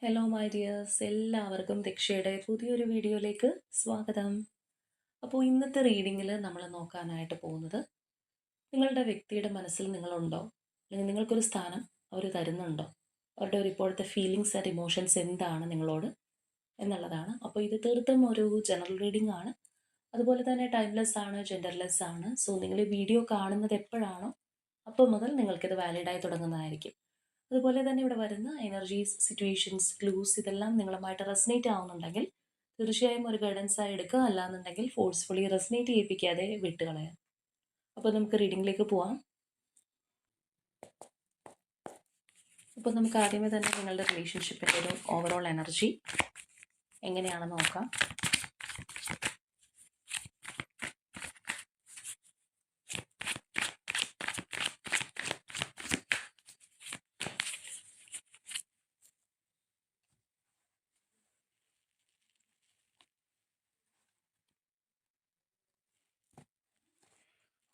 Hello my dears, എല്ലാവർക്കും ദീക്ഷയുടെ പുതിയൊരു വീഡിയോയിലേക്ക് സ്വാഗതം. അപ്പോൾ ഇന്നത്തെ റീഡിങ്ങിൽ നമ്മൾ നോക്കാനായിട്ട് പോകുന്നത്, നിങ്ങളുടെ വ്യക്തിയുടെ മനസ്സിൽ നിങ്ങളുണ്ടോ, അല്ലെങ്കിൽ നിങ്ങൾക്കൊരു സ്ഥാനം അവർ തരുന്നുണ്ടോ, അവരുടെ ഒരു ഇപ്പോഴത്തെ ഫീലിങ്സ് ആൻഡ് ഇമോഷൻസ് എന്താണ് നിങ്ങളോട് എന്നുള്ളതാണ്. അപ്പോൾ ഇത് തീർത്തും ഒരു ജനറൽ റീഡിംഗ് ആണ്. അതുപോലെ തന്നെ ടൈംലെസ് ആണ്, ജെൻഡർലെസ് ആണ്. സോ നിങ്ങൾ ഈ വീഡിയോ കാണുന്നത് എപ്പോഴാണോ അപ്പോൾ മുതൽ നിങ്ങൾക്കിത് വാലിഡായി തുടങ്ങുന്നതായിരിക്കും. അതുപോലെ തന്നെ ഇവിടെ വരുന്ന എനർജീസ്, സിറ്റുവേഷൻസ്, ക്ലൂസ് ഇതെല്ലാം നിങ്ങളുമായിട്ട് റെസനേറ്റ് ആവുന്നുണ്ടെങ്കിൽ തീർച്ചയായും ഒരു ഗൈഡൻസ് ആയി എടുക്കുക. അല്ലാന്നുണ്ടെങ്കിൽ ഫോഴ്സ്ഫുള്ളി റെസനേറ്റ് ചെയ്യിപ്പിക്കാതെ വിട്ടുകളയാം. അപ്പോൾ നമുക്ക് റീഡിങ്ങിലേക്ക് പോവാം. അപ്പോൾ നമുക്ക് ആദ്യമേ തന്നെ നിങ്ങളുടെ റിലേഷൻഷിപ്പിൻ്റെ ഒരു ഓവറോൾ എനർജി എങ്ങനെയാണെന്ന് നോക്കാം.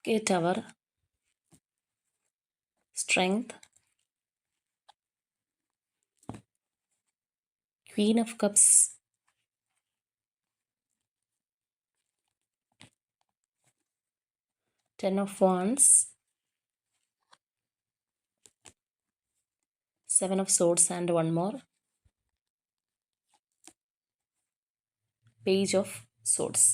Okay, Tower, Strength, Queen of Cups, Ten of Wands, Seven of Swords and one more, Page of Swords.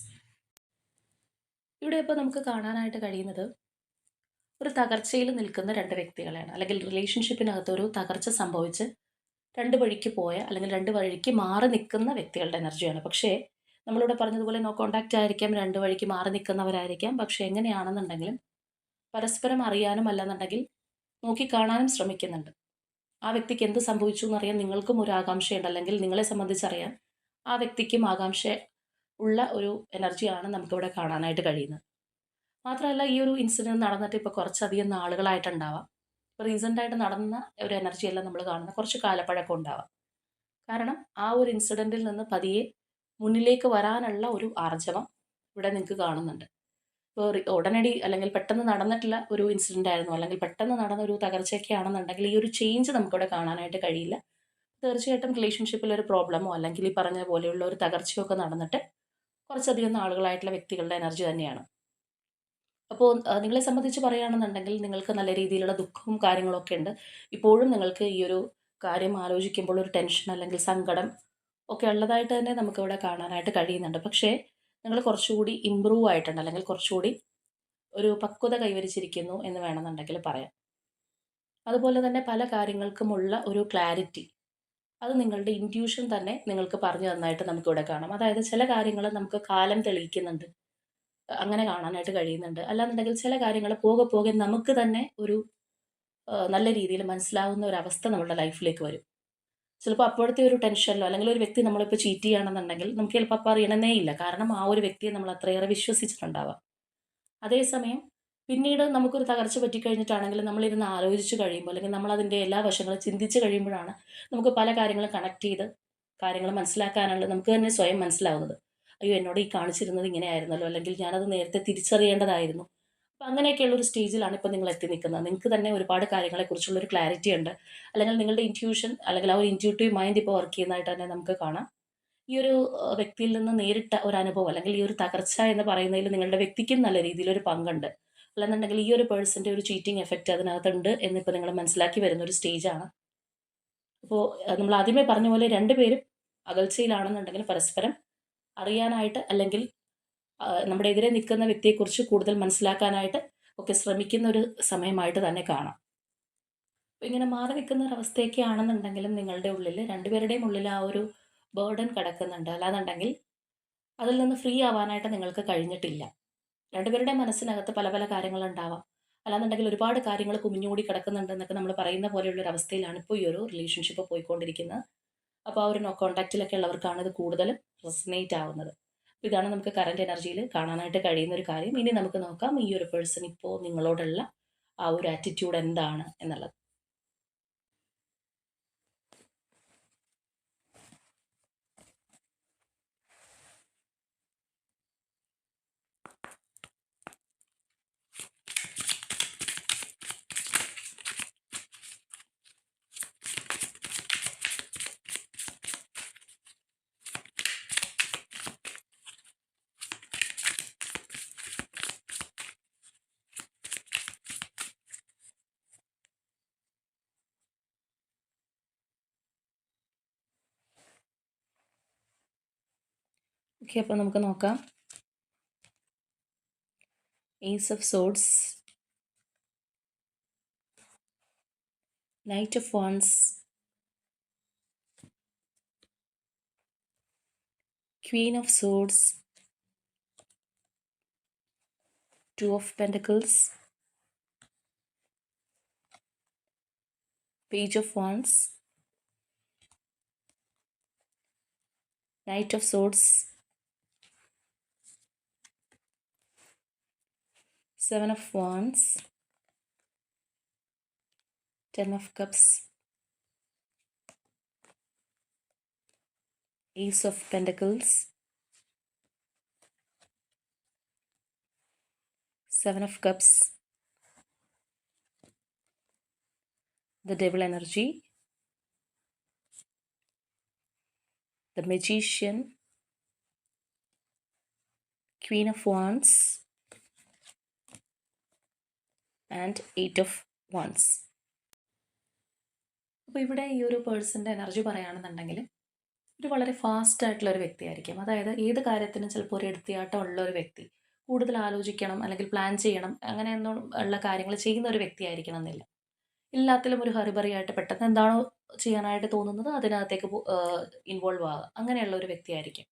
ഇവിടെ ഇപ്പോൾ നമുക്ക് കാണാനായിട്ട് കഴിയുന്നത് ഒരു തകർച്ചയിൽ നിൽക്കുന്ന രണ്ട് വ്യക്തികളെയാണ്. അല്ലെങ്കിൽ റിലേഷൻഷിപ്പിനകത്ത് ഒരു തകർച്ച സംഭവിച്ച് രണ്ട് വഴിക്ക് പോയ, അല്ലെങ്കിൽ രണ്ട് വഴിക്ക് മാറി നിൽക്കുന്ന വ്യക്തികളുടെ എനർജിയാണ്. പക്ഷേ നമ്മളിവിടെ പറഞ്ഞതുപോലെ നോ കോണ്ടാക്റ്റ് ആയിരിക്കാം, രണ്ട് വഴിക്ക് മാറി നിൽക്കുന്നവരായിരിക്കാം. പക്ഷേ എങ്ങനെയാണെന്നുണ്ടെങ്കിലും പരസ്പരം അറിയാനും അല്ലെന്നുണ്ടെങ്കിൽ നോക്കിക്കാണാനും ശ്രമിക്കുന്നുണ്ട്. ആ വ്യക്തിക്ക് എന്ത് സംഭവിച്ചു എന്നറിയാൻ നിങ്ങൾക്കും ഒരു ആകാംക്ഷയുണ്ട്, അല്ലെങ്കിൽ നിങ്ങളെ സംബന്ധിച്ചറിയാൻ ആ വ്യക്തിക്കും ആകാംക്ഷ ഉള്ള ഒരു എനർജിയാണ് നമുക്കിവിടെ കാണാനായിട്ട് കഴിയുന്നത്. മാത്രമല്ല, ഈ ഒരു ഇൻസിഡൻറ്റ് നടന്നിട്ട് ഇപ്പോൾ കുറച്ചധികം നാളുകളായിട്ടുണ്ടാവാം. ഇപ്പോൾ റീസെൻ്റായിട്ട് നടന്ന ഒരു എനർജിയെല്ലാം നമ്മൾ കാണുന്ന കുറച്ച് കാലപ്പഴക്കം ഉണ്ടാവാം. കാരണം ആ ഒരു ഇൻസിഡൻറ്റിൽ നിന്ന് പതിയെ മുന്നിലേക്ക് വരാനുള്ള ഒരു ആർജവം ഇവിടെ നിങ്ങൾക്ക് കാണുന്നുണ്ട്. ഇപ്പോൾ ഉടനടി അല്ലെങ്കിൽ പെട്ടെന്ന് നടന്നിട്ടുള്ള ഒരു ഇൻസിഡൻ്റ് ആയിരുന്നു, അല്ലെങ്കിൽ പെട്ടെന്ന് നടന്ന ഒരു തകർച്ചയൊക്കെ ആണെന്നുണ്ടെങ്കിൽ ഈ ഒരു ചേഞ്ച് നമുക്കിവിടെ കാണാനായിട്ട് കഴിയില്ല. തീർച്ചയായിട്ടും റിലേഷൻഷിപ്പിൽ ഒരു പ്രോബ്ലമോ അല്ലെങ്കിൽ ഈ പറഞ്ഞ പോലെയുള്ള ഒരു തകർച്ചയോ ഒക്കെ നടന്നിട്ട് കുറച്ചധികം നാളുകളായിട്ടുള്ള വ്യക്തികളുടെ എനർജി തന്നെയാണ്. അപ്പോൾ നിങ്ങളെ സംബന്ധിച്ച് പറയുകയാണെന്നുണ്ടെങ്കിൽ നിങ്ങൾക്ക് നല്ല രീതിയിലുള്ള ദുഃഖവും കാര്യങ്ങളൊക്കെ ഉണ്ട്. ഇപ്പോഴും നിങ്ങൾക്ക് ഈ ഒരു കാര്യം ആലോചിക്കുമ്പോൾ ഒരു ടെൻഷൻ അല്ലെങ്കിൽ സങ്കടം ഒക്കെ ഉള്ളതായിട്ട് തന്നെ നമുക്കിവിടെ കാണാനായിട്ട് കഴിയുന്നുണ്ട്. പക്ഷേ നിങ്ങൾ കുറച്ചുകൂടി ഇമ്പ്രൂവ് ആയിട്ടുണ്ട്, അല്ലെങ്കിൽ കുറച്ചുകൂടി ഒരു പക്വത കൈവരിച്ചിരിക്കുന്നു എന്ന് വേണമെന്നുണ്ടെങ്കിൽ പറയാം. അതുപോലെ തന്നെ പല കാര്യങ്ങൾക്കുമുള്ള ഒരു ക്ലാരിറ്റി, അത് നിങ്ങളുടെ ഇൻറ്റ്യൂഷൻ തന്നെ നിങ്ങൾക്ക് പറഞ്ഞു തന്നായിട്ട് നമുക്കിവിടെ കാണാം. അതായത് ചില കാര്യങ്ങൾ നമുക്ക് കാലം തെളിയിക്കുന്നുണ്ട്, അങ്ങനെ കാണാനായിട്ട് കഴിയുന്നുണ്ട്. അല്ലാന്നുണ്ടെങ്കിൽ ചില കാര്യങ്ങൾ പോകെ പോകെ നമുക്ക് തന്നെ ഒരു നല്ല രീതിയിൽ മനസ്സിലാവുന്ന ഒരവസ്ഥ നമ്മുടെ ലൈഫിലേക്ക് വരും. ചിലപ്പോൾ അപ്പോഴത്തെ ഒരു ടെൻഷനിലോ, അല്ലെങ്കിൽ ഒരു വ്യക്തി നമ്മളിപ്പോൾ ചീറ്റ് ചെയ്യുകയാണെന്നുണ്ടെങ്കിൽ നമുക്ക് ചിലപ്പോൾ അപ്പോൾ അറിയണമെന്നേ ഇല്ല. കാരണം ആ ഒരു വ്യക്തിയെ നമ്മൾ അത്രയേറെ വിശ്വസിച്ചിട്ടുണ്ടാവാം. അതേസമയം പിന്നീട് നമുക്കൊരു തകർച്ച പറ്റിക്കഴിഞ്ഞിട്ടാണെങ്കിൽ നമ്മളിരുന്ന് ആലോചിച്ച് കഴിയുമ്പോൾ, അല്ലെങ്കിൽ നമ്മളതിൻ്റെ എല്ലാ വശങ്ങളും ചിന്തിച്ച് കഴിയുമ്പോഴാണ് നമുക്ക് പല കാര്യങ്ങളും കണക്ട് ചെയ്ത് കാര്യങ്ങൾ മനസ്സിലാക്കാനുള്ള നമുക്ക് തന്നെ സ്വയം മനസ്സിലാവുന്നത്. അയ്യോ, എന്നോട് ഈ കാണിച്ചിരുന്നത് ഇങ്ങനെയായിരുന്നല്ലോ, അല്ലെങ്കിൽ ഞാനത് നേരത്തെ തിരിച്ചറിയേണ്ടതായിരുന്നു. അപ്പം അങ്ങനെയൊക്കെയുള്ളൊരു സ്റ്റേജിലാണ് ഇപ്പോൾ നിങ്ങൾ എത്തി നിൽക്കുന്നത്. നിങ്ങൾക്ക് തന്നെ ഒരുപാട് കാര്യങ്ങളെക്കുറിച്ചുള്ളൊരു ക്ലാരിറ്റി ഉണ്ട്, അല്ലെങ്കിൽ നിങ്ങളുടെ ഇൻറ്റ്യൂഷൻ അല്ലെങ്കിൽ ആ ഒരു ഇൻറ്റ്യൂട്ടീവ് മൈൻഡ് ഇപ്പോൾ വർക്ക് ചെയ്യുന്നതായിട്ട് തന്നെ നമുക്ക് കാണാം. ഈ ഒരു വ്യക്തിയിൽ നിന്ന് നേരിട്ട ഒരു അനുഭവം, അല്ലെങ്കിൽ ഈ ഒരു തകർച്ച എന്ന് പറയുന്നതിൽ നിങ്ങളുടെ വ്യക്തിക്കും നല്ല രീതിയിലൊരു പങ്കുണ്ട്. അല്ലെന്നുണ്ടെങ്കിൽ ഈ ഒരു പേഴ്സൻ്റെ ഒരു ചീറ്റിംഗ് എഫക്റ്റ് അതിനകത്തുണ്ട് എന്നിപ്പോൾ നിങ്ങൾ മനസ്സിലാക്കി വരുന്ന ഒരു സ്റ്റേജാണ്. അപ്പോൾ നമ്മൾ ആദ്യമേ പറഞ്ഞ പോലെ രണ്ടുപേരും അകൽച്ചയിലാണെന്നുണ്ടെങ്കിൽ പരസ്പരം അറിയാനായിട്ട്, അല്ലെങ്കിൽ നമ്മുടെ എതിരെ നിൽക്കുന്ന വ്യക്തിയെക്കുറിച്ച് കൂടുതൽ മനസ്സിലാക്കാനായിട്ട് ഒക്കെ ശ്രമിക്കുന്ന ഒരു സമയമായിട്ട് തന്നെ കാണാം. അപ്പോൾ ഇങ്ങനെ മാറി നിൽക്കുന്ന ഒരവസ്ഥയൊക്കെ ആണെന്നുണ്ടെങ്കിലും നിങ്ങളുടെ ഉള്ളിൽ, രണ്ടുപേരുടെയും ഉള്ളിൽ ആ ഒരു ബേർഡൻ കിടക്കുന്നുണ്ട്. അല്ലാന്നുണ്ടെങ്കിൽ അതിൽ നിന്ന് ഫ്രീ ആവാനായിട്ട് നിങ്ങൾക്ക് കഴിഞ്ഞിട്ടില്ല. രണ്ടുപേരുടെ മനസ്സിനകത്ത് പല പല കാര്യങ്ങളുണ്ടാവാം. അല്ലാന്നുണ്ടെങ്കിൽ ഒരുപാട് കാര്യങ്ങൾ കുമിഞ്ഞുകൂടി കിടക്കുന്നുണ്ട് എന്നൊക്കെ നമ്മൾ പറയുന്ന പോലെയുള്ള ഒരു അവസ്ഥയിലാണ് ഇപ്പോൾ ഈ ഒരു റിലേഷൻഷിപ്പ് പോയിക്കൊണ്ടിരിക്കുന്നത്. അപ്പോൾ ആ ഒരു നോ കോൺടാക്റ്റിലൊക്കെ ഉള്ളവർക്കാണ് ഇത് കൂടുതലും റെസനേറ്റ് ആവുന്നത്. ഇതാണ് നമുക്ക് കറണ്ട് എനർജിയിൽ കാണാനായിട്ട് കഴിയുന്ന ഒരു കാര്യം. ഇനി നമുക്ക് നോക്കാം ഈ ഒരു പേഴ്സൺ ഇപ്പോൾ നിങ്ങളോടുള്ള ആ ഒരു ആറ്റിറ്റ്യൂഡ് എന്താണ് എന്നുള്ളത്. ഓക്കെ, അപ്പോൾ നമുക്ക് നോക്കാം. Ace of swords, knight of wands, queen of swords, two of pentacles, page of wands, knight of swords, seven of wands, ten of cups, Ace of Pentacles, Seven of Cups, the Devil energy, the Magician, Queen of Wands, and Eight of Wands. അപ്പോൾ ഇവിടെ ഈ ഒരു പേഴ്സൻ്റെ energy പറയുകയാണെന്നുണ്ടെങ്കിൽ ഒരു വളരെ fast ആയിട്ടുള്ള ഒരു വ്യക്തിയായിരിക്കും. അതായത് ഏത് കാര്യത്തിനും ചിലപ്പോൾ ഒരു എടുത്തിയാട്ടം ഉള്ള ഒരു വ്യക്തി, കൂടുതൽ ആലോചിക്കണം അല്ലെങ്കിൽ പ്ലാൻ ചെയ്യണം അങ്ങനെയൊന്നും ഉള്ള കാര്യങ്ങൾ ചെയ്യുന്ന ഒരു വ്യക്തിയായിരിക്കണം എന്നില്ല. എല്ലാത്തിലും ഒരു ഹറിബറിയായിട്ട് പെട്ടെന്ന് എന്താണോ ചെയ്യാനായിട്ട് തോന്നുന്നത് അതിനകത്തേക്ക് ഇൻവോൾവ് ആവുക, അങ്ങനെയുള്ള ഒരു വ്യക്തിയായിരിക്കും.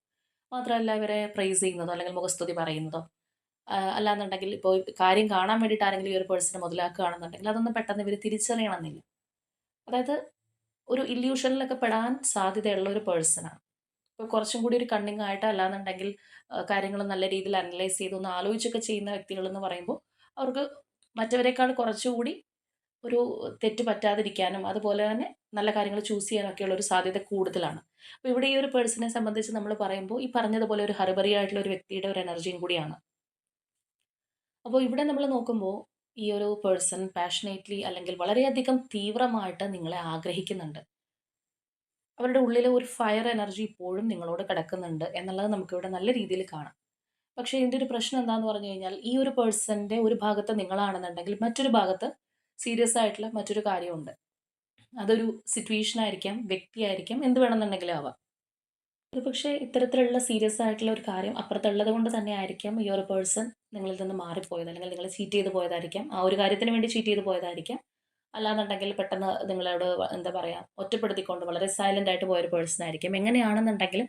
മാത്രമല്ല ഇവരെ പ്രൈസ് ചെയ്യുന്നതോ അല്ലെങ്കിൽ മുഖസ്തുതി പറയുന്നതോ അല്ലാന്നുണ്ടെങ്കിൽ ഇപ്പോൾ കാര്യം കാണാൻ വേണ്ടിയിട്ട് ആരെങ്കിലും ഈ ഒരു പേഴ്സണെ മുതലാക്കുകയാണെന്നുണ്ടെങ്കിൽ അതൊന്നും പെട്ടെന്ന് ഇവർ തിരിച്ചറിയണമെന്നില്ല. അതായത് ഒരു ഇല്യൂഷനിലൊക്കെ പെടാൻ സാധ്യതയുള്ള ഒരു പേഴ്സണാണ്. ഇപ്പോൾ കുറച്ചും കൂടി ഒരു കണ്ണിങ് ആയിട്ട് അല്ലാന്നുണ്ടെങ്കിൽ കാര്യങ്ങൾ നല്ല രീതിയിൽ അനലൈസ് ചെയ്ത് ഒന്ന് ആലോചിച്ചൊക്കെ ചെയ്യുന്ന വ്യക്തികളെന്ന് പറയുമ്പോൾ അവർക്ക് മറ്റവരെക്കാൾ കുറച്ചുകൂടി ഒരു തെറ്റ് പറ്റാതിരിക്കാനും അതുപോലെ തന്നെ നല്ല കാര്യങ്ങൾ ചൂസ് ചെയ്യാനൊക്കെയുള്ള ഒരു സാധ്യത കൂടുതലാണ്. അപ്പോൾ ഇവിടെ ഈ ഒരു പേഴ്സണെ സംബന്ധിച്ച് നമ്മൾ പറയുമ്പോൾ ഈ പറഞ്ഞതുപോലെ ഒരു ഹറിബറി ആയിട്ടുള്ള ഒരു വ്യക്തിയുടെ ഒരു എനർജിയും കൂടിയാണ്. അപ്പോൾ ഇവിടെ നമ്മൾ നോക്കുമ്പോൾ ഈ ഒരു പേഴ്സൺ പാഷനേറ്റ്ലി അല്ലെങ്കിൽ വളരെയധികം തീവ്രമായിട്ട് നിങ്ങളെ ആഗ്രഹിക്കുന്നുണ്ട്. അവരുടെ ഉള്ളിലെ ഒരു ഫയർ എനർജി ഇപ്പോഴും നിങ്ങളോട് കിടക്കുന്നുണ്ട് എന്നുള്ളത് നമുക്കിവിടെ നല്ല രീതിയിൽ കാണാം. പക്ഷേ ഇതിൻ്റെ ഒരു പ്രശ്നം എന്താണെന്ന് പറഞ്ഞു കഴിഞ്ഞാൽ ഈ ഒരു പേഴ്സൻ്റെ ഒരു ഭാഗത്ത് നിങ്ങളാണെന്നുണ്ടെങ്കിൽ മറ്റൊരു ഭാഗത്ത് സീരിയസ് ആയിട്ടുള്ള മറ്റൊരു കാര്യമുണ്ട്. അതൊരു സിറ്റുവേഷൻ ആയിരിക്കാം, വ്യക്തിയായിരിക്കാം, എന്ത് വേണമെന്നുണ്ടെങ്കിലും ആവാം. ഒരു പക്ഷേ ഇത്തരത്തിലുള്ള സീരിയസ് ആയിട്ടുള്ള ഒരു കാര്യം അപ്പുറത്തുള്ളത് കൊണ്ട് തന്നെ ആയിരിക്കാം ഈ ഒരു പേഴ്സൺ നിങ്ങളിൽ നിന്ന് മാറിപ്പോയത്, അല്ലെങ്കിൽ നിങ്ങൾ ചീറ്റ് ചെയ്ത് പോയതായിരിക്കാം, ആ ഒരു കാര്യത്തിന് വേണ്ടി ചീറ്റ് ചെയ്ത് പോയതായിരിക്കാം. അല്ലാന്നുണ്ടെങ്കിൽ പെട്ടെന്ന് നിങ്ങളോട് എന്താ പറയുക ഒറ്റപ്പെടുത്തിക്കൊണ്ട് വളരെ സൈലൻ്റ് ആയിട്ട് പോയൊരു പേഴ്സൺ ആയിരിക്കും. എങ്ങനെയാണെന്നുണ്ടെങ്കിലും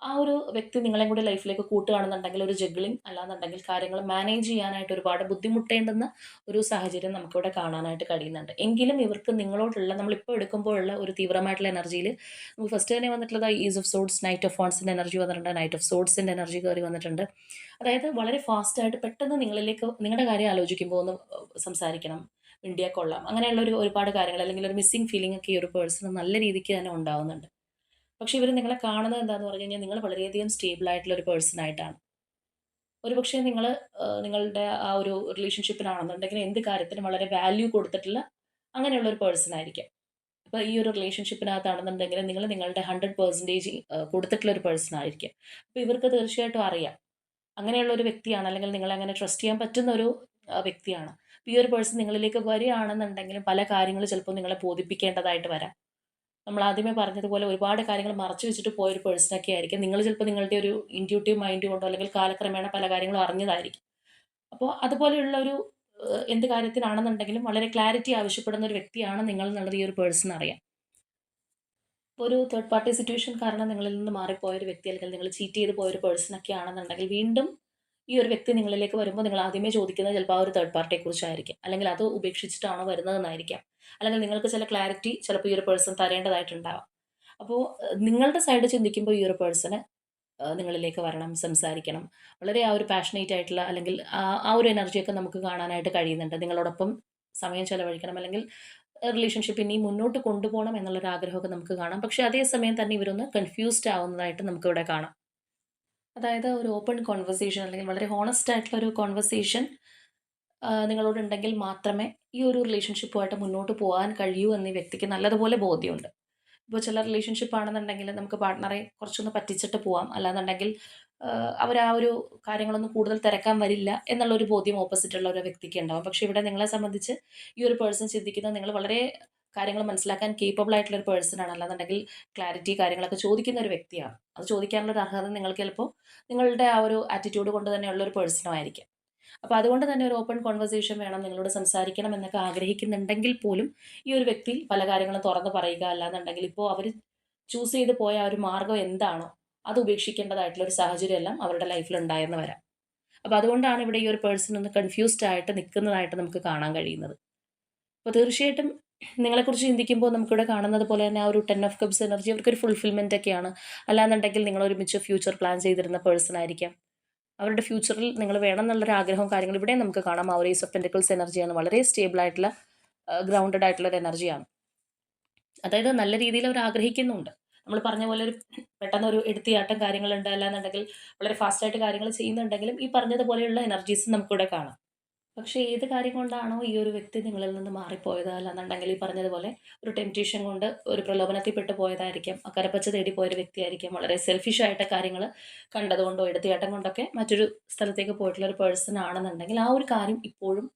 ആ ഒരു വ്യക്തി നിങ്ങളെയും കൂടി ലൈഫിലേക്ക് കൂട്ടുകയാണെന്നുണ്ടെങ്കിൽ ഒരു ജഗ്ലിംഗ് അല്ലാന്നുണ്ടെങ്കിൽ കാര്യങ്ങൾ മാനേജ് ചെയ്യാനായിട്ട് ഒരുപാട് ബുദ്ധിമുട്ടേണ്ടുന്ന ഒരു സാഹചര്യം നമുക്കിവിടെ കാണാനായിട്ട് കഴിയുന്നുണ്ട്. എങ്കിലും ഇവർക്ക് നിങ്ങളോടുള്ള നമ്മളിപ്പോൾ എടുക്കുമ്പോഴുള്ള ഒരു തീവ്രമായിട്ടുള്ള എനർജിയിൽ നമുക്ക് ഫസ്റ്റ് തന്നെ വന്നിട്ടുള്ളത് ace of swords, knight of ഫോൺസിൻ്റെ എനർജി വന്നിട്ടുണ്ട്, നൈറ്റ് ഓഫ് സോഡ്സിൻ്റെ എനർജി കയറി വന്നിട്ടുണ്ട്. അതായത് വളരെ ഫാസ്റ്റായിട്ട് പെട്ടെന്ന് നിങ്ങളിലേക്ക് നിങ്ങളുടെ കാര്യം ആലോചിക്കുമ്പോൾ ഒന്ന് സംസാരിക്കണം, മിണ്ടിയാൽ കൊള്ളാം, അങ്ങനെയുള്ള ഒരുപാട് കാര്യങ്ങൾ അല്ലെങ്കിൽ ഒരു മിസ്സിങ് ഫീലിംഗ് ഒക്കെ ഈ ഒരു പേഴ്സണ് നല്ല രീതിക്ക് തന്നെ ഉണ്ടാവുന്നുണ്ട്. പക്ഷേ ഇവർ നിങ്ങളെ കാണുന്നത് എന്താന്ന് പറഞ്ഞു കഴിഞ്ഞാൽ നിങ്ങൾ വളരെയധികം സ്റ്റേബിൾ ആയിട്ടുള്ള ഒരു പേഴ്സൺ ആയിട്ടാണ്. ഒരുപക്ഷേ നിങ്ങൾ നിങ്ങളുടെ ആ ഒരു റിലേഷൻഷിപ്പിലാണെന്നുണ്ടെങ്കിൽ എന്ത് കാര്യത്തിനും വളരെ വാല്യൂ കൊടുത്തിട്ടുള്ള അങ്ങനെയുള്ള ഒരു പേഴ്സൺ ആയിരിക്കും. അപ്പോൾ ഈ ഒരു റിലേഷൻഷിപ്പിനകത്താണെന്നുണ്ടെങ്കിൽ നിങ്ങൾ നിങ്ങളുടെ 100% കൊടുത്തിട്ടുള്ള ഒരു പേഴ്സൺ ആയിരിക്കും. അപ്പോൾ ഇവർക്ക് തീർച്ചയായിട്ടും അറിയാം അങ്ങനെയുള്ള ഒരു വ്യക്തിയാണ്, അല്ലെങ്കിൽ നിങ്ങളെ അങ്ങനെ ട്രസ്റ്റ് ചെയ്യാൻ പറ്റുന്ന ഒരു വ്യക്തിയാണ്. ഈ ഒരു പേഴ്സൺ നിങ്ങളിലേക്ക് വരികയാണെന്നുണ്ടെങ്കിലും പല കാര്യങ്ങൾ ചിലപ്പോൾ നിങ്ങളെ ബോധിപ്പിക്കേണ്ടതായിട്ട് വരാം. നമ്മൾ ആദ്യമേ പറഞ്ഞതുപോലെ ഒരുപാട് കാര്യങ്ങൾ മറച്ചു വെച്ചിട്ട് പോയൊരു പേഴ്സണൊക്കെ ആയിരിക്കും. നിങ്ങൾ ചിലപ്പോൾ നിങ്ങളുടെ ഒരു ഇൻറ്റ്യൂട്ടീവ് മൈൻഡ് കൊണ്ടോ അല്ലെങ്കിൽ കാലക്രമേണ പല കാര്യങ്ങളും അറിഞ്ഞതായിരിക്കും. അപ്പോൾ അതുപോലെയുള്ള ഒരു എന്ത് കാര്യത്തിനാണെന്നുണ്ടെങ്കിലും വളരെ ക്ലാരിറ്റി ആവശ്യപ്പെടുന്ന ഒരു വ്യക്തിയാണ് നിങ്ങൾ എന്നുള്ളത് ഈ ഒരു പേഴ്സൺ അറിയാം. ഇപ്പോൾ ഒരു തേർഡ് പാർട്ടി സിറ്റുവേഷൻ കാരണം നിങ്ങളിൽ നിന്ന് മാറിപ്പോയ ഒരു വ്യക്തി അല്ലെങ്കിൽ നിങ്ങൾ ചീറ്റ് ചെയ്ത് പോയൊരു പേഴ്സണൊക്കെ ആണെന്നുണ്ടെങ്കിൽ വീണ്ടും ഈ ഒരു വ്യക്തി നിങ്ങളിലേക്ക് വരുമ്പോൾ നിങ്ങൾ ആദ്യമേ ചോദിക്കുന്നത് ചിലപ്പോൾ ആ ഒരു തേർഡ് പാർട്ടിയെ കുറിച്ചായിരിക്കും, അല്ലെങ്കിൽ അത് ഉപേക്ഷിച്ചിട്ടാണോ വരുന്നതെന്നായിരിക്കാം, അല്ലെങ്കിൽ നിങ്ങൾക്ക് ചില ക്ലാരിറ്റി ചിലപ്പോൾ ഈ ഒരു പേഴ്സൺ തരേണ്ടതായിട്ടുണ്ടാവാം. അപ്പോൾ നിങ്ങളുടെ സൈഡ് ചിന്തിക്കുമ്പോൾ ഈ ഒരു പേഴ്സണ് നിങ്ങളിലേക്ക് വരണം, സംസാരിക്കണം, വളരെ ആ ഒരു പാഷനേറ്റ് ആയിട്ടുള്ള അല്ലെങ്കിൽ ആ ഒരു എനർജിയൊക്കെ നമുക്ക് കാണാനായിട്ട് കഴിയുന്നുണ്ട്. നിങ്ങളോടൊപ്പം സമയം ചെലവഴിക്കണം, അല്ലെങ്കിൽ റിലേഷൻഷിപ്പ് ഇനി മുന്നോട്ട് കൊണ്ടുപോകണം എന്നുള്ളൊരു ആഗ്രഹമൊക്കെ നമുക്ക് കാണാം. പക്ഷേ അതേസമയം തന്നെ ഇവരൊന്ന് കൺഫ്യൂസ്ഡ് ആവുന്നതായിട്ട് നമുക്കിവിടെ കാണാം. അതായത് ഒരു ഓപ്പൺ കോൺവെർസേഷൻ അല്ലെങ്കിൽ വളരെ ഹോണസ്റ്റ് ആയിട്ടുള്ള ഒരു കോൺവെർസേഷൻ നിങ്ങളോടുണ്ടെങ്കിൽ മാത്രമേ ഈ ഒരു റിലേഷൻഷിപ്പുമായിട്ട് മുന്നോട്ട് പോകാൻ കഴിയൂ എന്ന് ഈ വ്യക്തിക്ക് നല്ലതുപോലെ ബോധ്യമുണ്ട്. ഇപ്പോൾ ചില റിലേഷൻഷിപ്പ് ആണെന്നുണ്ടെങ്കിൽ നമുക്ക് പാർട്ട്ണറെ കുറച്ചൊന്ന് പറ്റിച്ചിട്ട് പോവാം, അല്ലാന്നുണ്ടെങ്കിൽ അവർ ആ ഒരു കാര്യങ്ങളൊന്നും കൂടുതൽ തിരക്കാൻ വരില്ല എന്നുള്ളൊരു ബോധ്യം ഓപ്പോസിറ്റുള്ള ഒരു വ്യക്തിക്ക് ഉണ്ടാവും. പക്ഷേ ഇവിടെ നിങ്ങളെ സംബന്ധിച്ച് ഈ ഒരു പേഴ്സൺ ചിന്തിക്കുന്നത് നിങ്ങൾ വളരെ കാര്യങ്ങൾ മനസ്സിലാക്കാൻ കേപ്പബിൾ ആയിട്ടുള്ള ഒരു പേഴ്സൺ ആണ്. അല്ലാന്നുണ്ടെങ്കിൽ ക്ലാരിറ്റി കാര്യങ്ങളൊക്കെ ചോദിക്കുന്ന ഒരു വ്യക്തിയാണ്. അത് ചോദിക്കാനുള്ള ഒരു അർഹത നിങ്ങൾക്ക് ചിലപ്പോൾ നിങ്ങളുടെ ആ ഒരു ആറ്റിറ്റ്യൂഡ് കൊണ്ട് തന്നെയുള്ള ഒരു പേഴ്സണും ആയിരിക്കാം. അപ്പോൾ അതുകൊണ്ട് തന്നെ ഒരു ഓപ്പൺ കോൺവെർസേഷൻ വേണം, നിങ്ങളോട് സംസാരിക്കണം എന്നൊക്കെ ആഗ്രഹിക്കുന്നുണ്ടെങ്കിൽ പോലും ഈ ഒരു വ്യക്തി പല കാര്യങ്ങളും തുറന്ന് പറയുക, അല്ലാന്നുണ്ടെങ്കിൽ ഇപ്പോൾ അവർ ചൂസ് ചെയ്ത് പോയ ആ ഒരു മാർഗ്ഗം എന്താണോ അത് ഉപേക്ഷിക്കേണ്ടതായിട്ടുള്ള ഒരു സാഹചര്യം എല്ലാം അവരുടെ ലൈഫിൽ ഉണ്ടായെന്ന് വരാം. അപ്പോൾ അതുകൊണ്ടാണ് ഇവിടെ ഈ ഒരു പേഴ്സൺ ഒന്ന് കൺഫ്യൂസ്ഡ് ആയിട്ട് നിൽക്കുന്നതായിട്ട് നമുക്ക് കാണാൻ കഴിയുന്നത്. അപ്പോൾ തീർച്ചയായിട്ടും നിങ്ങളെക്കുറിച്ച് ചിന്തിക്കുമ്പോൾ നമുക്കിവിടെ കാണുന്നത് പോലെ തന്നെ ആ ഒരു 10 ഓഫ് കപ്സ് എനർജി അവർക്കൊരു ഫുൾഫിൽമെൻ്റ് ഒക്കെയാണ്. അല്ലാന്നുണ്ടെങ്കിൽ നിങ്ങൾ ഒരുമിച്ച് ഫ്യൂച്ചർ പ്ലാൻ ചെയ്തിരുന്ന പേഴ്സൺ ആയിരിക്കാം. അവരുടെ ഫ്യൂച്ചറിൽ നിങ്ങൾ വേണം എന്നുള്ളൊരു ആഗ്രഹവും കാര്യങ്ങളും ഇവിടെ നമുക്ക് കാണാം. ആ ഒരു ഏസ് ഓഫ് പെൻറ്റിക്കിൾസ് എനർജിയാണ്. വളരെ സ്റ്റേബിൾ ആയിട്ടുള്ള ഗ്രൗണ്ടഡ് ആയിട്ടുള്ള ഒരു എനർജിയാണ്. അതായത് നല്ല രീതിയിൽ അവർ ആഗ്രഹിക്കുന്നുണ്ട്. നമ്മൾ പറഞ്ഞ പോലെ ഒരു പെട്ടെന്നൊരു എടുത്തിയാട്ടം കാര്യങ്ങളുണ്ട്, അല്ലാന്നുണ്ടെങ്കിൽ വളരെ ഫാസ്റ്റായിട്ട് കാര്യങ്ങൾ ചെയ്യുന്നുണ്ടെങ്കിലും ഈ പറഞ്ഞതുപോലെയുള്ള എനർജീസ് നമുക്കിവിടെ കാണാം. പക്ഷേ ഏത് കാര്യം കൊണ്ടാണോ ഈ ഒരു വ്യക്തി നിങ്ങളിൽ നിന്ന് മാറിപ്പോയത്, അല്ലാന്നുണ്ടെങ്കിൽ ഈ പറഞ്ഞതുപോലെ ഒരു ടെംപ്റ്റേഷൻ കൊണ്ട് ഒരു പ്രലോഭനത്തിൽപ്പെട്ട് പോയതായിരിക്കാം. കരപ്പച്ച തേടി പോയൊരു വ്യക്തിയായിരിക്കാം. വളരെ സെൽഫിഷ് ആയിട്ട് കാര്യങ്ങൾ കണ്ടതുകൊണ്ടോ എടുത്തിയാട്ടം കൊണ്ടൊക്കെ മറ്റൊരു സ്ഥലത്തേക്ക് പോയിട്ടുള്ള ഒരു പേഴ്സൺ ആണെന്നുണ്ടെങ്കിൽ ആ ഒരു കാര്യം ഇപ്പോഴും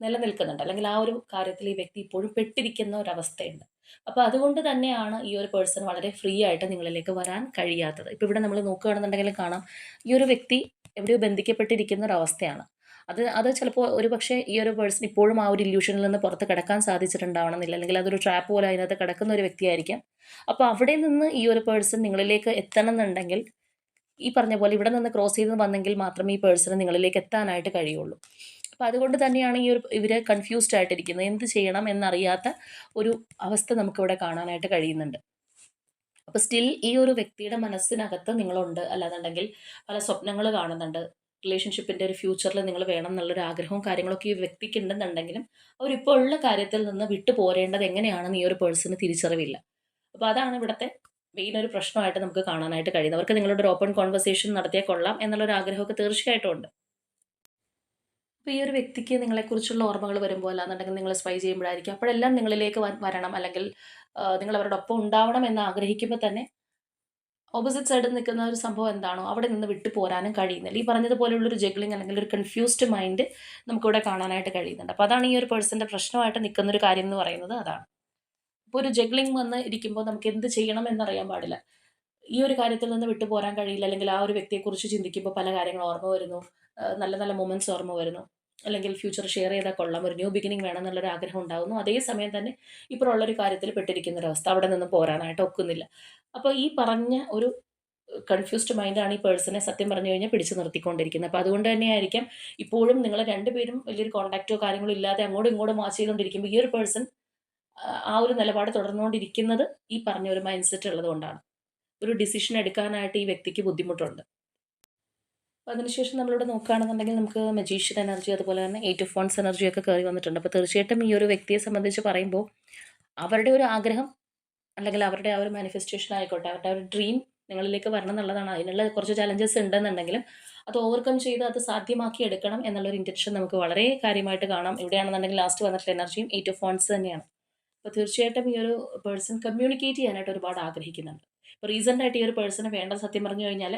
നിലനിൽക്കുന്നുണ്ട്. അല്ലെങ്കിൽ ആ ഒരു കാര്യത്തിൽ ഈ വ്യക്തി ഇപ്പോഴും പെട്ടിരിക്കുന്ന ഒരവസ്ഥയുണ്ട്. അപ്പോൾ അതുകൊണ്ട് തന്നെയാണ് ഈ ഒരു പേഴ്സൺ വളരെ ഫ്രീ ആയിട്ട് നിങ്ങളിലേക്ക് വരാൻ കഴിയാത്തത്. ഇപ്പോൾ ഇവിടെ നമ്മൾ നോക്കുകയാണെന്നുണ്ടെങ്കിൽ കാണാം, ഈ ഒരു വ്യക്തി എവിടെയോ ബന്ധിക്കപ്പെട്ടിരിക്കുന്ന ഒരവസ്ഥയാണ്. അത് ചിലപ്പോൾ ഒരു പക്ഷേ ഈ ഒരു പേഴ്സൺ ഇപ്പോഴും ആ ഒരു ഇല്യൂഷനിൽ നിന്ന് പുറത്ത് കിടക്കാൻ സാധിച്ചിട്ടുണ്ടാവണമെന്നില്ല. അല്ലെങ്കിൽ അതൊരു ട്രാപ്പ് പോലെ അതിനകത്ത് കിടക്കുന്ന ഒരു വ്യക്തിയായിരിക്കാം. അപ്പോൾ അവിടെ നിന്ന് ഈ ഒരു പേഴ്സൺ നിങ്ങളിലേക്ക് എത്തണം എന്നുണ്ടെങ്കിൽ ഈ പറഞ്ഞ പോലെ ഇവിടെ നിന്ന് ക്രോസ് ചെയ്ത് വന്നെങ്കിൽ മാത്രമേ ഈ പേഴ്സണ് നിങ്ങളിലേക്ക് എത്താനായിട്ട് കഴിയുള്ളൂ. അപ്പോൾ അതുകൊണ്ട് തന്നെയാണ് ഇവര് കൺഫ്യൂസ്ഡ് ആയിട്ടിരിക്കുന്നത്. എന്ത് ചെയ്യണം എന്നറിയാത്ത ഒരു അവസ്ഥ നമുക്കിവിടെ കാണാനായിട്ട് കഴിയുന്നുണ്ട്. അപ്പോൾ സ്റ്റിൽ ഈ ഒരു വ്യക്തിയുടെ മനസ്സിനകത്ത് നിങ്ങളുണ്ട്, അല്ലാന്നുണ്ടെങ്കിൽ പല സ്വപ്നങ്ങൾ കാണുന്നുണ്ട്. റിലേഷൻഷിപ്പിൻ്റെ ഒരു ഫ്യൂച്ചറിൽ നിങ്ങൾ വേണം എന്നുള്ളൊരു ആഗ്രഹവും കാര്യങ്ങളൊക്കെ ഈ വ്യക്തിക്ക് ഉണ്ടെന്നുണ്ടെങ്കിലും അവരിപ്പോൾ ഉള്ള കാര്യത്തിൽ നിന്ന് വിട്ടു പോരേണ്ടത് എങ്ങനെയാണെന്ന് ഈ ഒരു പേഴ്സണ് തിരിച്ചറിവില്ല. അപ്പോൾ അതാണ് ഇവിടുത്തെ മെയിൻ ഒരു പ്രശ്നമായിട്ട് നമുക്ക് കാണാനായിട്ട് കഴിയുന്നത്. അവർക്ക് നിങ്ങളോട് ഒരു ഓപ്പൺ കോൺവെർസേഷൻ നടത്തിയാൽ കൊള്ളാം എന്നുള്ളൊരു ആഗ്രഹമൊക്കെ തീർച്ചയായിട്ടും ഉണ്ട്. അപ്പോൾ ഈ ഒരു വ്യക്തിക്ക് നിങ്ങളെക്കുറിച്ചുള്ള ഓർമ്മകൾ വരുമ്പോൾ, അല്ലാന്നുണ്ടെങ്കിൽ നിങ്ങൾ സ്പൈ ചെയ്യുമ്പോഴായിരിക്കും അപ്പോഴെല്ലാം നിങ്ങളിലേക്ക് വരണം, അല്ലെങ്കിൽ നിങ്ങൾ അവരുടെ ഒപ്പം ഉണ്ടാവണം എന്ന് ആഗ്രഹിക്കുമ്പോൾ തന്നെ ഓപ്പോസിറ്റ് സൈഡിൽ നിൽക്കുന്ന ഒരു സംഭവം എന്താണോ അവിടെ നിന്ന് വിട്ടു പോരാനും കഴിയുന്നില്ല. ഈ പറഞ്ഞതുപോലെയുള്ളൊരു ജഗ്ലിംഗ് അല്ലെങ്കിൽ ഒരു കൺഫ്യൂസ്ഡ് മൈൻഡ് നമുക്കിവിടെ കാണാനായിട്ട് കഴിയുന്നുണ്ട്. അപ്പോൾ അതാണ് ഈ ഒരു പേഴ്സൻ്റെ പ്രശ്നമായിട്ട് നിൽക്കുന്നൊരു കാര്യം എന്ന് പറയുന്നത് അതാണ്. ഇപ്പോൾ ഒരു ജഗ്ലിംഗ് വന്ന് ഇരിക്കുമ്പോൾ നമുക്ക് എന്ത് ചെയ്യണം എന്നറിയാൻ പാടില്ല. ഈ ഒരു കാര്യത്തിൽ നിന്ന് വിട്ടു പോരാൻ കഴിയില്ല, അല്ലെങ്കിൽ ആ ഒരു വ്യക്തിയെക്കുറിച്ച് ചിന്തിക്കുമ്പോൾ പല കാര്യങ്ങൾ ഓർമ്മ വരുന്നു. നല്ല നല്ല മൊമെന്റ്സ് ഓർമ്മ വരുന്നു. അല്ലെങ്കിൽ ഫ്യൂച്ചർ ഷെയർ ചെയ്താൽ കൊള്ളാം, ഒരു ന്യൂ ബിഗിനിങ് വേണം എന്നുള്ളൊരു ആഗ്രഹം ഉണ്ടാകുന്നു. അതേസമയം തന്നെ ഇപ്പോഴുള്ളൊരു കാര്യത്തിൽ പെട്ടിരിക്കുന്ന ഒരവസ്ഥ, അവിടെ നിന്ന് പോരാനായിട്ട് ഒക്കുന്നില്ല. അപ്പോൾ ഈ പറഞ്ഞ ഒരു കൺഫ്യൂസ്ഡ് മൈൻഡാണ് ഈ പേഴ്സണെ സത്യം പറഞ്ഞു കഴിഞ്ഞാൽ പിടിച്ചു നിർത്തിക്കൊണ്ടിരിക്കുന്നത്. അപ്പോൾ അതുകൊണ്ട് തന്നെയായിരിക്കാം ഇപ്പോഴും നിങ്ങൾ രണ്ടുപേരും വലിയൊരു കോൺടാക്റ്റോ കാര്യങ്ങളോ ഇല്ലാതെ അങ്ങോട്ടും ഇങ്ങോട്ടും വാച്ച് ചെയ്തുകൊണ്ടിരിക്കുമ്പോൾ ഈ ഒരു പേഴ്സൺ ആ ഒരു നിലപാട് തുടർന്നുകൊണ്ടിരിക്കുന്നത് ഈ പറഞ്ഞ ഒരു മൈൻഡ് സെറ്റ് ഉള്ളത് കൊണ്ടാണ്. ഒരു ഡിസിഷൻ എടുക്കാനായിട്ട് ഈ വ്യക്തിക്ക് ബുദ്ധിമുട്ടുണ്ട്. അപ്പോൾ അതിനുശേഷം നമ്മളിവിടെ നോക്കുകയാണെന്നുണ്ടെങ്കിൽ നമുക്ക് മജീഷ്യൻ എനർജി, അതുപോലെ തന്നെ 8 ഓഫ് വൺസ് എനർജിയൊക്കെ കയറി വന്നിട്ടുണ്ട്. അപ്പോൾ തീർച്ചയായിട്ടും ഈ ഒരു വ്യക്തിയെ സംബന്ധിച്ച് പറയുമ്പോൾ അവരുടെ ഒരു ആഗ്രഹം, അല്ലെങ്കിൽ അവരുടെ ആ ഒരു മാനിഫെസ്റ്റേഷൻ ആയിക്കോട്ടെ, അവരുടെ ആ ഒരു ഡ്രീം നിങ്ങളിലേക്ക് വരണം എന്നുള്ളതാണ്. അതിനുള്ള കുറച്ച് ചലഞ്ചസ് ഉണ്ടെന്നുണ്ടെങ്കിലും അത് ഓവർകം ചെയ്ത് അത് സാധ്യമാക്കി എടുക്കണം എന്നുള്ളൊരു ഇൻറ്റൻഷൻ നമുക്ക് വളരെ കാര്യമായിട്ട് കാണാം. ഇവിടെയാണെന്നുണ്ടെങ്കിൽ ലാസ്റ്റ് വന്നിട്ടുള്ള എനർജിയും 8 ഓഫ് വൺസ് തന്നെയാണ്. അപ്പോൾ തീർച്ചയായിട്ടും ഈ ഒരു പേഴ്സൺ കമ്മ്യൂണിക്കേറ്റ് ചെയ്യാനായിട്ട് ഒരുപാട് ആഗ്രഹിക്കുന്നുണ്ട്. ഇപ്പോൾ റീസെൻ്റ് ആയിട്ട് ഈ ഒരു പേഴ്സണ് വേണ്ട സത്യം പറഞ്ഞു കഴിഞ്ഞാൽ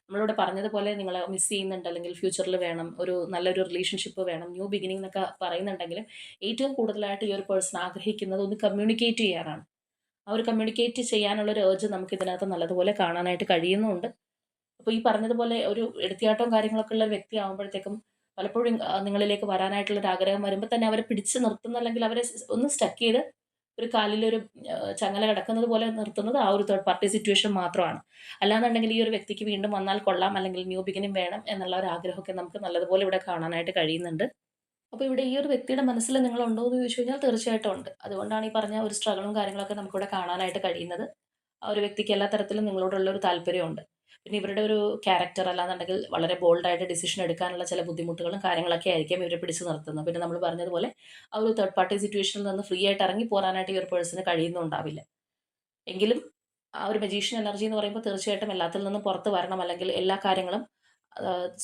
നമ്മളിവിടെ പറഞ്ഞതുപോലെ നിങ്ങളെ മിസ് ചെയ്യുന്നുണ്ട്, അല്ലെങ്കിൽ ഫ്യൂച്ചറിൽ വേണം, ഒരു നല്ലൊരു റിലേഷൻഷിപ്പ് വേണം, ന്യൂ ബിഗിനിങ് എന്നൊക്കെ പറയുന്നുണ്ടെങ്കിലും ഏറ്റവും കൂടുതലായിട്ട് ഈ ഒരു പേഴ്സൺ ആഗ്രഹിക്കുന്നത് ഒന്ന് കമ്മ്യൂണിക്കേറ്റ് ചെയ്യാനാണ്. ആ ഒരു കമ്മ്യൂണിക്കേറ്റ് ചെയ്യാനുള്ളൊരു ഏർജ് നമുക്ക് ഇതിനകത്ത് നല്ലതുപോലെ കാണാനായിട്ട് കഴിയുന്നുമുണ്ട്. അപ്പോൾ ഈ പറഞ്ഞതുപോലെ ഒരു എടുത്തിയാട്ടവും കാര്യങ്ങളൊക്കെ ഉള്ള ഒരു വ്യക്തി ആകുമ്പോഴത്തേക്കും പലപ്പോഴും നിങ്ങളിലേക്ക് വരാനായിട്ടുള്ളൊരു ആഗ്രഹം വരുമ്പോൾ തന്നെ അവരെ പിടിച്ച് നിർത്തുന്ന, അല്ലെങ്കിൽ അവരെ ഒന്ന് സ്റ്റക്ക് ചെയ്ത് ഒരു കാലിലൊരു ചങ്ങല കിടക്കുന്നത് പോലെ നിർത്തുന്നത് ആ ഒരു തേർഡ് പാർട്ടി സിറ്റുവേഷൻ മാത്രമാണ്. അല്ലാന്നുണ്ടെങ്കിൽ ഈ ഒരു വ്യക്തിക്ക് വീണ്ടും വന്നാൽ കൊള്ളാം, അല്ലെങ്കിൽ ന്യൂ ബിഗിനിങ് വേണം എന്നുള്ള ഒരു ആഗ്രഹമൊക്കെ നമുക്ക് നല്ലതുപോലെ ഇവിടെ കാണാനായിട്ട് കഴിയുന്നുണ്ട്. അപ്പോൾ ഇവിടെ ഈ ഒരു വ്യക്തിയുടെ മനസ്സിൽ നിങ്ങളുണ്ടോ എന്ന് ചോദിച്ചു കഴിഞ്ഞാൽ തീർച്ചയായിട്ടും ഉണ്ട്. അതുകൊണ്ടാണ് ഈ പറഞ്ഞ ഒരു സ്ട്രഗിളും കാര്യങ്ങളൊക്കെ നമുക്കിവിടെ കാണാനായിട്ട് കഴിയുന്നത്. ആ ഒരു വ്യക്തിക്ക് എല്ലാ തരത്തിലും നിങ്ങളോടുള്ള ഒരു താല്പര്യമുണ്ട്. പിന്നെ ഇവരുടെ ഒരു ക്യാരക്ടർ അല്ലാന്നുണ്ടെങ്കിൽ വളരെ ബോൾഡായിട്ട് ഡിസിഷൻ എടുക്കാനുള്ള ചില ബുദ്ധിമുട്ടുകളും കാര്യങ്ങളൊക്കെ ആയിരിക്കും ഇവരെ പിടിച്ചു നിർത്തുന്നത്. പിന്നെ നമ്മൾ പറഞ്ഞതുപോലെ ആ ഒരു തേർഡ് പാർട്ടി സിറ്റുവേഷനിൽ നിന്ന് ഫ്രീ ആയിട്ട് ഇറങ്ങി പോരാനായിട്ട് ഈ ഒരു പേഴ്സണ് കഴിയുന്നുണ്ടാവില്ല. എങ്കിലും ആ ഒരു മജീഷ്യൻ എനർജി എന്ന് പറയുമ്പോൾ തീർച്ചയായിട്ടും എല്ലാത്തിൽ നിന്നും പുറത്ത് വരണം, അല്ലെങ്കിൽ എല്ലാ കാര്യങ്ങളും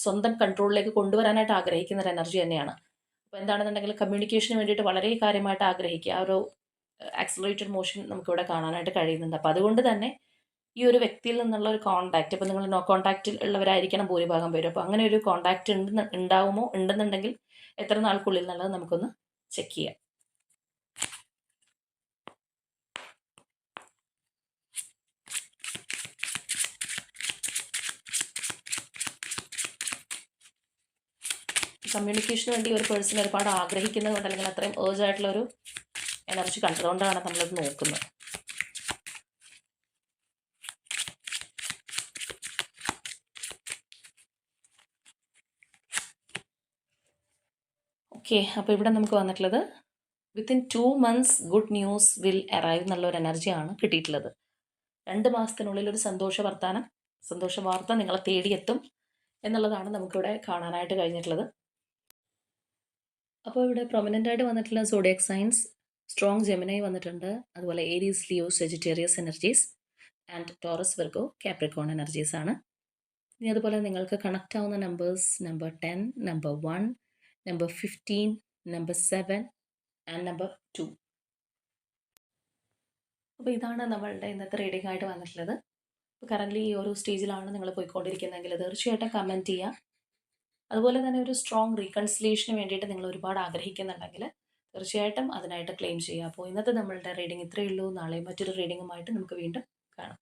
സ്വന്തം കൺട്രോളിലേക്ക് കൊണ്ടുവരാനായിട്ട് ആഗ്രഹിക്കുന്ന ഒരു എനർജി തന്നെയാണ്. അപ്പോൾ എന്താണെന്നുണ്ടെങ്കിൽ കമ്മ്യൂണിക്കേഷന് വേണ്ടിയിട്ട് വളരെ കാര്യമായിട്ട് ആഗ്രഹിക്കുക. ആ ഒരു ആക്സിലറേറ്റഡ് മോഷൻ നമുക്കിവിടെ കാണാനായിട്ട് കഴിയുന്നുണ്ട്. അപ്പോൾ അതുകൊണ്ട് തന്നെ ഈ ഒരു വ്യക്തിയിൽ നിന്നുള്ള ഒരു കോൺടാക്റ്റ്, ഇപ്പോൾ നിങ്ങൾ നോ കോൺടാക്റ്റിൽ ഉള്ളവരായിരിക്കണം ഭൂരിഭാഗം പേരും. അപ്പോൾ അങ്ങനെ ഒരു കോൺടാക്റ്റ് ഉണ്ടാവുമോ, ഉണ്ടെന്നുണ്ടെങ്കിൽ എത്ര നാൾക്കുള്ളിൽ എന്നുള്ളത് നമുക്കൊന്ന് ചെക്ക് ചെയ്യാം. കമ്മ്യൂണിക്കേഷന് വേണ്ടി ഒരു പേഴ്സൺ ഒരുപാട് ആഗ്രഹിക്കുന്നതുകൊണ്ട് അല്ലെങ്കിൽ അത്രയും ഏർജ് ആയിട്ടുള്ളൊരു എനർജി കണ്ടതുകൊണ്ടാണ് നമ്മളിത് നോക്കുന്നത്. ഓക്കെ, അപ്പോൾ ഇവിടെ നമുക്ക് വന്നിട്ടുള്ളത് within 2 months good news will arrive എന്നുള്ള ഒരു എനർജിയാണ് കിട്ടിയിട്ടുള്ളത്. 2 മാസത്തിനുള്ളിൽ ഒരു സന്തോഷ വാർത്ത നിങ്ങളെ തേടിയെത്തും എന്നുള്ളതാണ് നമുക്കിവിടെ കാണാനായിട്ട് കഴിഞ്ഞിട്ടുള്ളത്. അപ്പോൾ ഇവിടെ പ്രൊമിനൻ്റ് ആയിട്ട് വന്നിട്ടുള്ള സോഡിയക് സൈൻസ് സ്ട്രോങ് ജെമിനൈ വന്നിട്ടുണ്ട്, അതുപോലെ Aries, Leo, Sagittarius energies and Taurus, Virgo, Capricorn energies ആണ്. ഇനി അതുപോലെ നിങ്ങൾക്ക് കണക്റ്റ് ആവുന്ന numbers number 10, number 1, number 15, number 7 and number 2. അപ്പോൾ ഇതാണ് നമ്മളുടെ ഇന്നത്തെ റീഡിംഗ് ആയിട്ട് വന്നിട്ടുള്ളത്. ഇപ്പോൾ കറൻ്റ്ലി ഈ ഒരു സ്റ്റേജിലാണ് നിങ്ങൾ പോയിക്കൊണ്ടിരിക്കുന്നതെങ്കിൽ തീർച്ചയായിട്ടും കമൻറ്റ് ചെയ്യുക. അതുപോലെ തന്നെ ഒരു സ്ട്രോങ് റീകൺസിലിയേഷന് വേണ്ടിയിട്ട് നിങ്ങൾ ഒരുപാട് ആഗ്രഹിക്കുന്നുണ്ടെങ്കിൽ തീർച്ചയായിട്ടും അതിനായിട്ട് ക്ലെയിം ചെയ്യുക. അപ്പോൾ ഇന്നത്തെ നമ്മളുടെ റീഡിംഗ് ഇത്രയേ ഉള്ളൂ. നാളെ മറ്റൊരു റീഡിങ്ങുമായിട്ട് നമുക്ക് വീണ്ടും കാണാം.